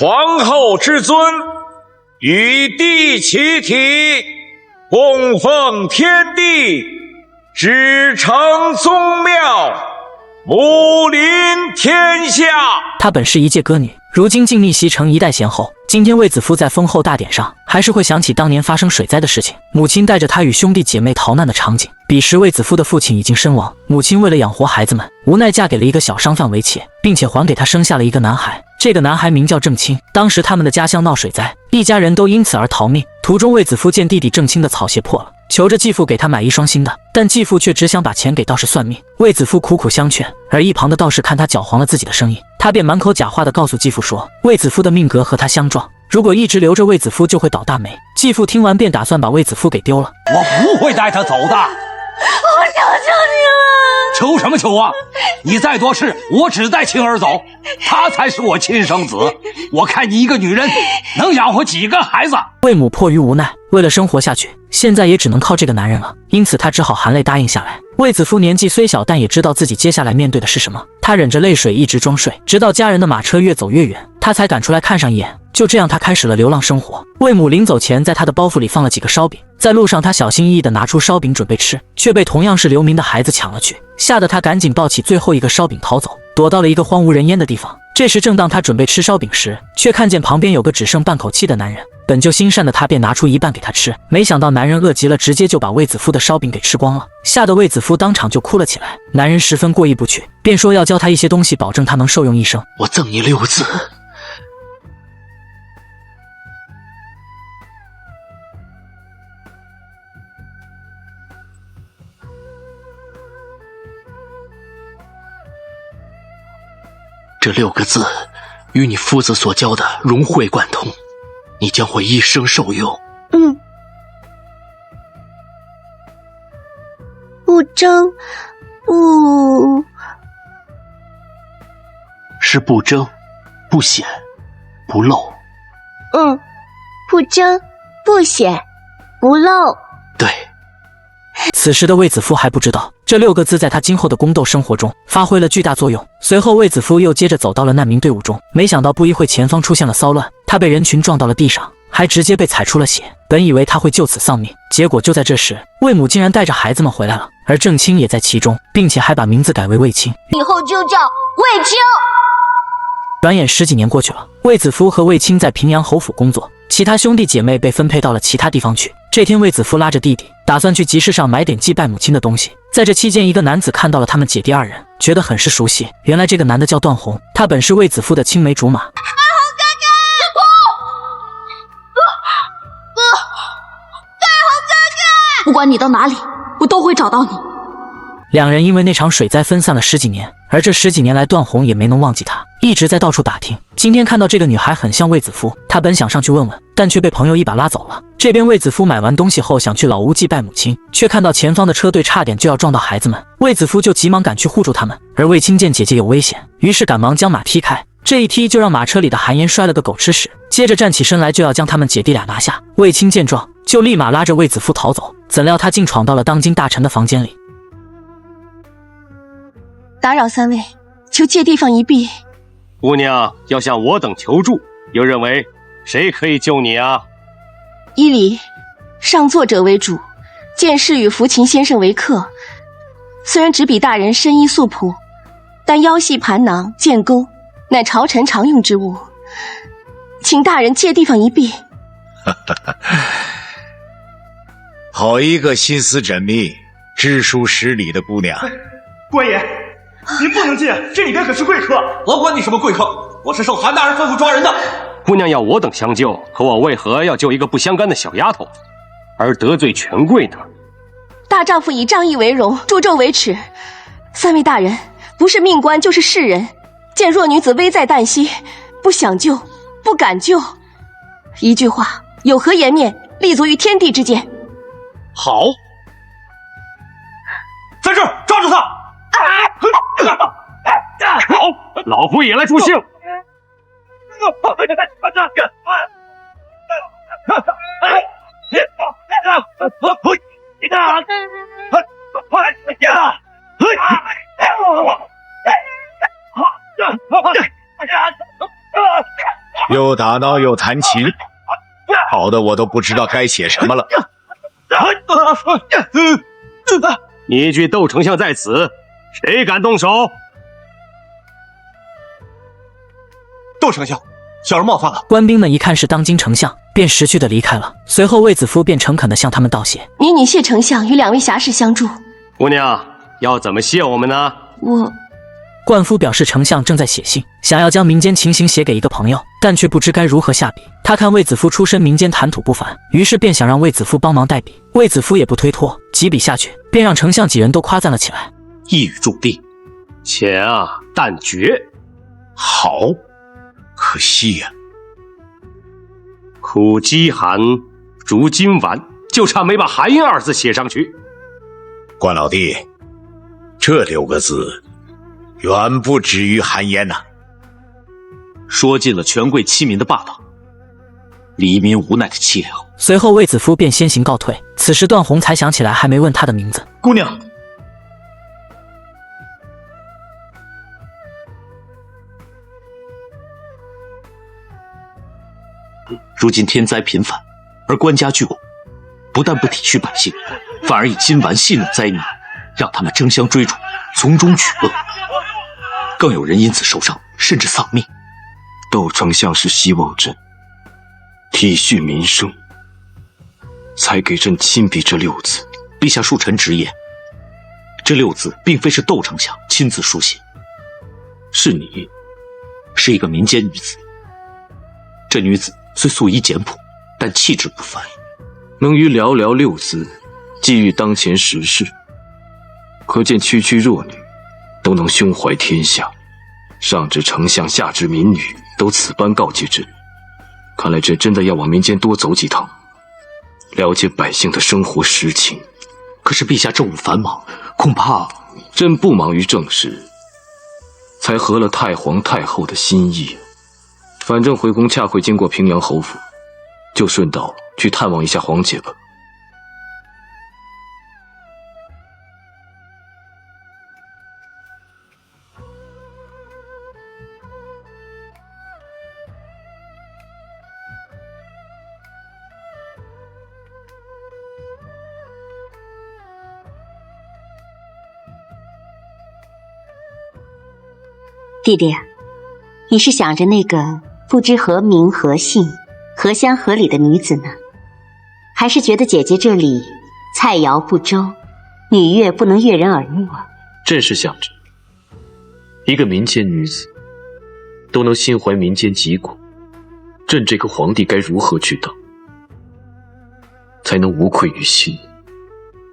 皇后之尊，与地齐体，供奉天地，只承宗庙，母临天下。她本是一介歌女，如今竟逆袭成一代贤后。今天卫子夫在封后大典上，还是会想起当年发生水灾的事情，母亲带着他与兄弟姐妹逃难的场景。彼时卫子夫的父亲已经身亡，母亲为了养活孩子们，无奈嫁给了一个小商贩为妾，并且还给他生下了一个男孩。这个男孩名叫郑清。当时他们的家乡闹水灾，一家人都因此而逃命。途中卫子夫见弟弟郑清的草鞋破了，求着继父给他买一双新的，但继父却只想把钱给道士算命。卫子夫苦苦相劝，而一旁的道士看他搅黄了自己的生意，他便满口假话地告诉继父说，卫子夫的命格和他相撞，如果一直留着卫子夫就会倒大霉。继父听完便打算把卫子夫给丢了。我不会带他走的，我求求你了！求什么求啊！你再多事，我只带青儿走，他才是我亲生子。我看你一个女人能养活几个孩子？卫母迫于无奈，为了生活下去，现在也只能靠这个男人了，因此他只好含泪答应下来。卫子夫年纪虽小，但也知道自己接下来面对的是什么。他忍着泪水一直装睡，直到家人的马车越走越远，他才赶出来看上一眼。就这样，他开始了流浪生活。卫母临走前，在他的包袱里放了几个烧饼，在路上他小心翼翼地拿出烧饼准备吃，却被同样是流民的孩子抢了去，吓得他赶紧抱起最后一个烧饼逃走，躲到了一个荒无人烟的地方。这时正当他准备吃烧饼时，却看见旁边有个只剩半口气的男人。本就心善的他便拿出一半给他吃，没想到男人饿极了，直接就把卫子夫的烧饼给吃光了，吓得卫子夫当场就哭了起来。男人十分过意不去，便说要教他一些东西，保证他能受用一生。我赠你6个字，这6个字与你夫子所教的融会贯通，你将会一生受用。不争，是不争、不显、不露。不争，不显，不露。对。此时的卫子夫还不知道，这6个字在他今后的宫斗生活中发挥了巨大作用。随后卫子夫又接着走到了难民队伍中，没想到不一会前方出现了骚乱，他被人群撞到了地上，还直接被踩出了血。本以为他会就此丧命，结果就在这时，卫母竟然带着孩子们回来了，而郑清也在其中，并且还把名字改为卫青，以后就叫卫青。转眼10几年过去了，卫子夫和卫青在平阳侯府工作，其他兄弟姐妹被分配到了其他地方去。这天卫子夫拉着弟弟，打算去集市上买点祭拜母亲的东西。在这期间，一个男子看到了他们姐弟2人，觉得很是熟悉。原来这个男的叫段宏，他本是卫子夫的青梅竹马。不管你到哪里，我都会找到你。两人因为那场水灾分散了10几年，而这10几年来段宏也没能忘记他，一直在到处打听。今天看到这个女孩很像卫子夫，他本想上去问问，但却被朋友一把拉走了。这边卫子夫买完东西后想去老屋祭拜母亲，却看到前方的车队差点就要撞到孩子们，卫子夫就急忙赶去护住他们。而卫青见姐姐有危险，于是赶忙将马踢开，这一踢就让马车里的韩延摔了个狗吃屎，接着站起身来就要将他们姐弟俩拿下。卫青见状就立马拉着卫子夫逃走，怎料他竟闯到了当今大臣的房间里。打扰3位，求借地方一避。姑娘要向我等求助，又认为谁可以救你啊？依礼，上座者为主，见事与福琴先生为客。虽然只比大人深衣素朴，但腰系盘囊、剑钩乃朝臣常用之物，请大人借地方一避。好一个心思缜密、知书识礼的姑娘！官爷，您不能借，这里边可是贵客。我管你什么贵客，我是受韩大人吩咐抓人的。姑娘要我等相救，可我为何要救一个不相干的小丫头，而得罪权贵呢？大丈夫以仗义为荣，助纣为耻。3位大人，不是命官就是世人，见弱女子危在旦夕，不想救，不敢救。一句话，有何颜面立足于天地之间？好，在这儿抓住他！好，老夫也来助兴。又打闹又弹琴，吵得我都不知道该写什么了。一句窦丞相在此，谁敢动手？窦丞相，小人冒犯了。官兵们一看是当今丞相，便识趣的离开了。随后卫子夫便诚恳地向他们道谢：“民女谢丞相与两位侠士相助。”姑娘要怎么谢我们呢？冠夫表示丞相正在写信，想要将民间情形写给一个朋友，但却不知该如何下笔。他看卫子夫出身民间谈吐不凡，于是便想让卫子夫帮忙代笔。卫子夫也不推脱，几笔下去，便让丞相几人都夸赞了起来。一语中的，且啊，但绝。好，可惜呀。苦饥寒，如今晚，就差没把寒烟二字写上去。关老弟，这6个字远不止于寒烟呐，说尽了权贵欺民的霸道，黎民无奈的凄凉。随后卫子夫便先行告退。此时段宏才想起来还没问他的名字。姑娘，如今天灾频繁，而官家巨贾不但不体恤百姓，反而以金丸戏弄灾民，让他们争相追逐，从中取乐。更有人因此受伤，甚至丧命。窦丞相是希望朕体恤民生，才给朕亲笔这6字。陛下恕臣直言，这6字并非是窦丞相亲自书写，是你，是一个民间女子。这女子虽素衣简朴，但气质不凡，能于寥寥6字寄予当前时事，可见区区弱女都能胸怀天下。上至丞相，下至民女，都此般告诫朕。看来朕真的要往民间多走几趟，了解百姓的生活实情。可是陛下政务繁忙，恐怕……朕不忙于政事，才合了太皇太后的心意。反正回宫恰会经过平阳侯府，就顺道去探望一下皇姐吧。弟弟，你是想着那个不知何名何姓、何乡何里的女子呢，还是觉得姐姐这里菜肴不周，女乐不能悦人耳目啊？朕是想着，一个民间女子都能心怀民间疾苦，朕这个皇帝该如何去当，才能无愧于心？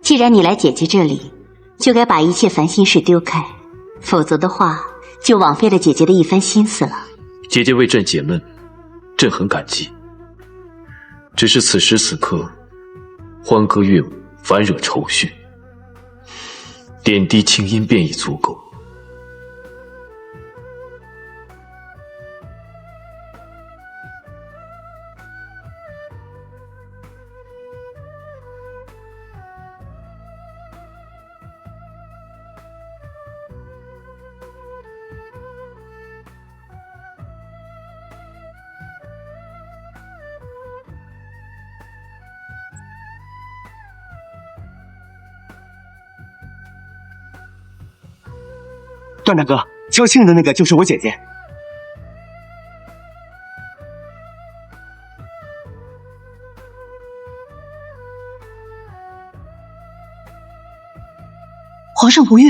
既然你来姐姐这里，就该把一切烦心事丢开，否则的话就枉费了姐姐的一番心思了。姐姐为朕解闷，朕很感激。只是此时此刻，欢歌乐舞，烦惹愁绪，点滴清音便已足够。段大哥，交庆的那个就是我姐姐。皇上不悦。